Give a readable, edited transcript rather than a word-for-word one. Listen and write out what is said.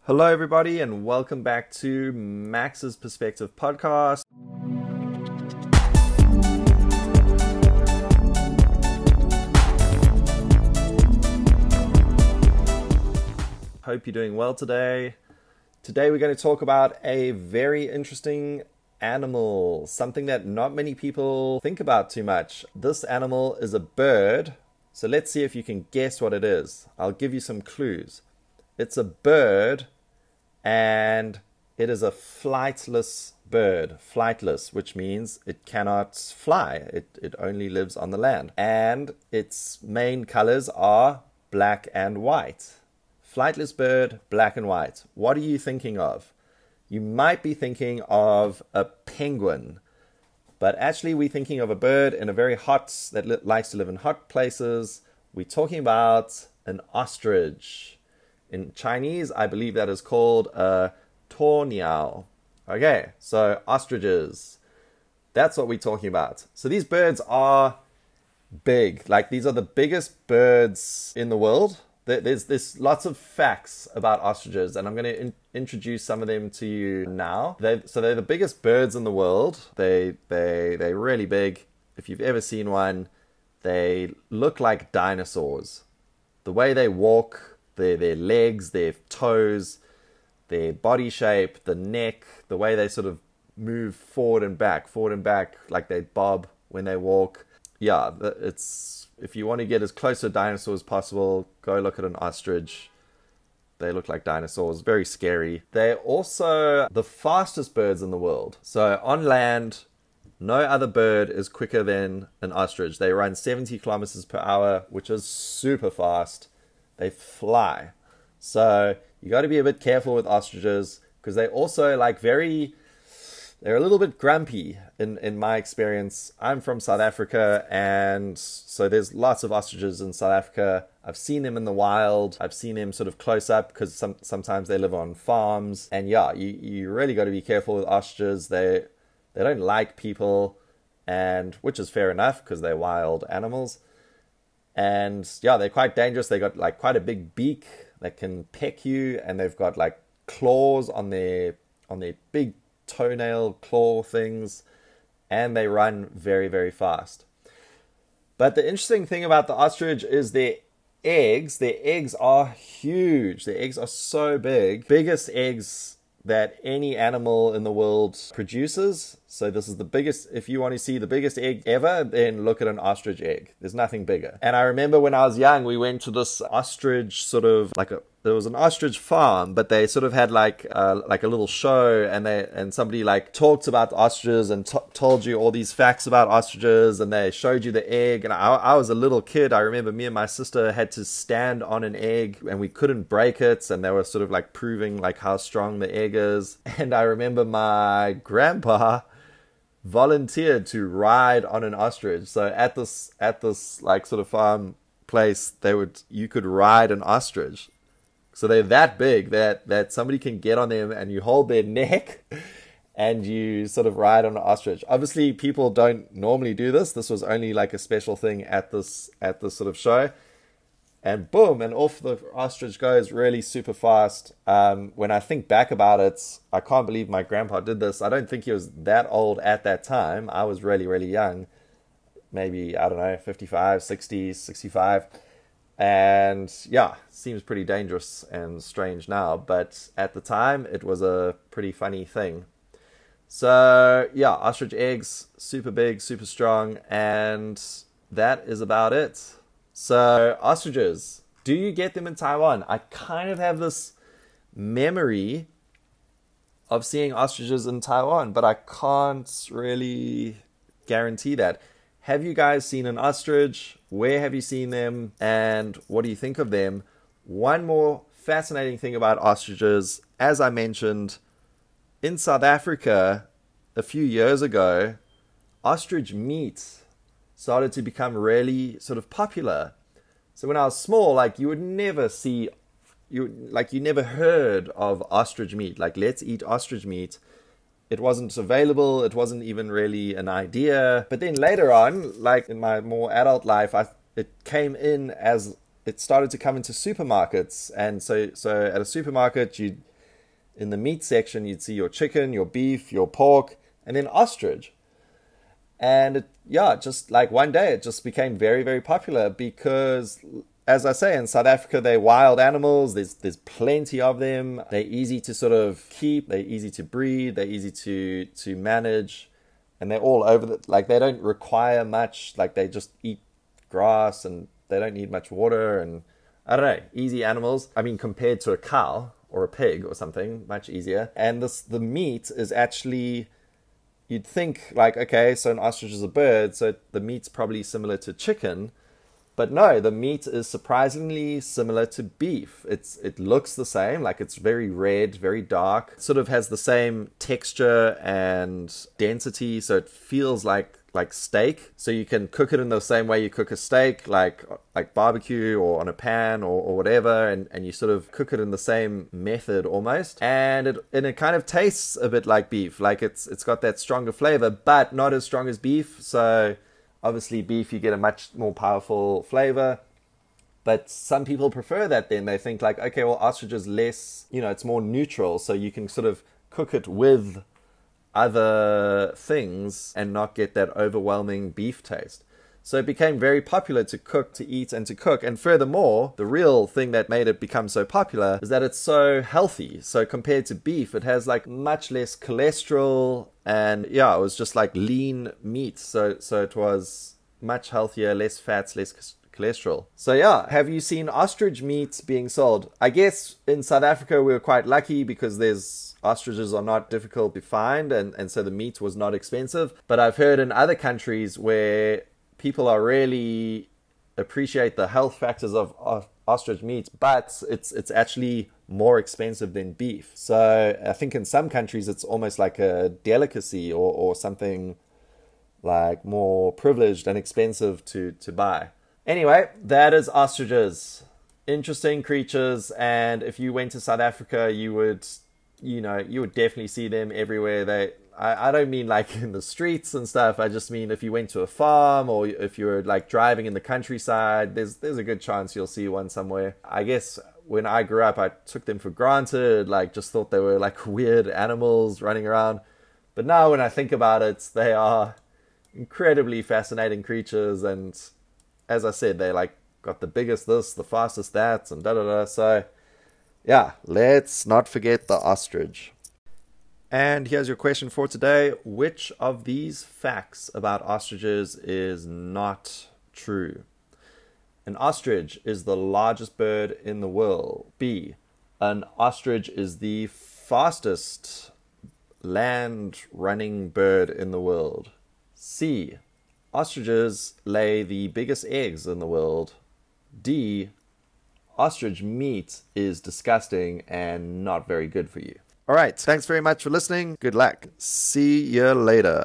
Hello everybody and welcome back to Max's Perspective podcast. Hope you're doing well today. Today we're going to talk about a very interesting animal, something that not many people think about too much. This animal is a bird, so let's see if you can guess what it is. I'll give you some clues. It's a bird and it is a flightless bird. Flightless, which means it cannot fly. It only lives on the land. And its main colors are black and white. Flightless bird, black and white. What are you thinking of? You might be thinking of a penguin. But actually we're thinking of a bird in a very hot, that likes to live in hot places. We're talking about an ostrich. In Chinese, I believe that is called a鴕鳥. Okay, so ostriches. That's what we're talking about. So these birds are big. Like, these are the biggest birds in the world. There's lots of facts about ostriches, and I'm going to introduce some of them to you now. So they're the biggest birds in the world. They're really big. If you've ever seen one, they look like dinosaurs. The way they walk, their legs, their toes, their body shape, the neck, the way they sort of move forward and back, like they bob when they walk. Yeah, if you want to get as close to a dinosaur as possible, go look at an ostrich. They look like dinosaurs, very scary. They're also the fastest birds in the world. So on land, no other bird is quicker than an ostrich. They run 70 kilometers per hour, which is super fast. They fly. So you got to be a bit careful with ostriches because they also they're a little bit grumpy in my experience. I'm from South Africa, and so there's lots of ostriches in South Africa. I've seen them in the wild. I've seen them sort of close up because sometimes they live on farms. And yeah, you really got to be careful with ostriches. They don't like people, and which is fair enough because they're wild animals. And yeah, they're quite dangerous. They got like quite a big beak that can peck you, and they've got like claws on their big toenail claw things, and they run very, very fast. But the interesting thing about the ostrich is their eggs. Their eggs are huge. Their eggs are so big. Biggest eggs that any animal in the world produces. So this is the biggest. If you want to see the biggest egg ever, then look at an ostrich egg. There's nothing bigger. And I remember when I was young, we went to this ostrich there was an ostrich farm, but they sort of had like a little show, and somebody like talked about the ostriches and told you all these facts about ostriches, and they showed you the egg. And I was a little kid. I remember me and my sister had to stand on an egg, and we couldn't break it, and they were sort of like proving like how strong the egg is. And I remember my grandpa volunteered to ride on an ostrich. So at this like sort of farm place, you could ride an ostrich. So they're that big that somebody can get on them, and you hold their neck and you sort of ride on an ostrich. Obviously, people don't normally do this. This was only like a special thing at this sort of show. And boom, and off the ostrich goes really super fast. When I think back about it, I can't believe my grandpa did this. I don't think he was that old at that time. I was really, really young. Maybe, I don't know, 55, 60, 65. And yeah, seems pretty dangerous and strange now, but at the time it was a pretty funny thing. So yeah, ostrich eggs, super big, super strong, and that is about it. So ostriches, do you get them in Taiwan? I kind of have this memory of seeing ostriches in Taiwan, but I can't really guarantee that. Have you guys seen an ostrich? Where have you seen them? And what do you think of them? One more fascinating thing about ostriches, as I mentioned, in South Africa a few years ago, ostrich meat started to become really sort of popular. So when I was small, like you never heard of ostrich meat. Like, let's eat ostrich meat. It wasn't available. It wasn't even really an idea. But then later on, like in my more adult life, it came in as it started to come into supermarkets. And so at a supermarket, in the meat section, you'd see your chicken, your beef, your pork, and then ostrich. And just like one day, it just became very, very popular because, as I say, in South Africa, they're wild animals. There's plenty of them. They're easy to sort of keep. They're easy to breed. They're easy to manage. And they're all over like they don't require much. Like they just eat grass and they don't need much water. And I don't know, easy animals. I mean, compared to a cow or a pig or something, much easier. And the meat is actually, you'd think like, okay, so an ostrich is a bird, so the meat's probably similar to chicken. But no, the meat is surprisingly similar to beef. It looks the same, like it's very red, very dark. It sort of has the same texture and density, so it feels like steak. So you can cook it in the same way you cook a steak, like barbecue or on a pan or whatever, and you sort of cook it in the same method almost. And it kind of tastes a bit like beef, like it's got that stronger flavor, but not as strong as beef. So obviously beef, you get a much more powerful flavor. But some people prefer that then. They think like, okay, well, ostrich is less, it's more neutral. So you can sort of cook it with other things and not get that overwhelming beef taste. So it became very popular to cook, to eat, and to cook. And furthermore, the real thing that made it become so popular is that it's so healthy. So compared to beef, it has like much less cholesterol, and it was just like lean meat. So it was much healthier, less fats, less cholesterol. So have you seen ostrich meat being sold? I guess in South Africa we were quite lucky because ostriches are not difficult to find, and so the meat was not expensive. But I've heard in other countries where people are really appreciate the health factors of ostrich meat, but it's actually more expensive than beef. So I think in some countries it's almost like a delicacy or something like more privileged and expensive to buy. Anyway, that is ostriches. Interesting creatures, and if you went to South Africa, you would definitely see them everywhere. I don't mean like in the streets and stuff. I just mean if you went to a farm or if you were like driving in the countryside, there's a good chance you'll see one somewhere. I guess when I grew up, I took them for granted, like just thought they were like weird animals running around. But now when I think about it, they are incredibly fascinating creatures. And as I said, they like got the biggest this, the fastest that, and da-da-da. So let's not forget the ostrich. And here's your question for today. Which of these facts about ostriches is not true? An ostrich is the largest bird in the world. B, an ostrich is the fastest land-running bird in the world. C, ostriches lay the biggest eggs in the world. D, ostrich meat is disgusting and not very good for you. All right, thanks very much for listening. Good luck. See you later.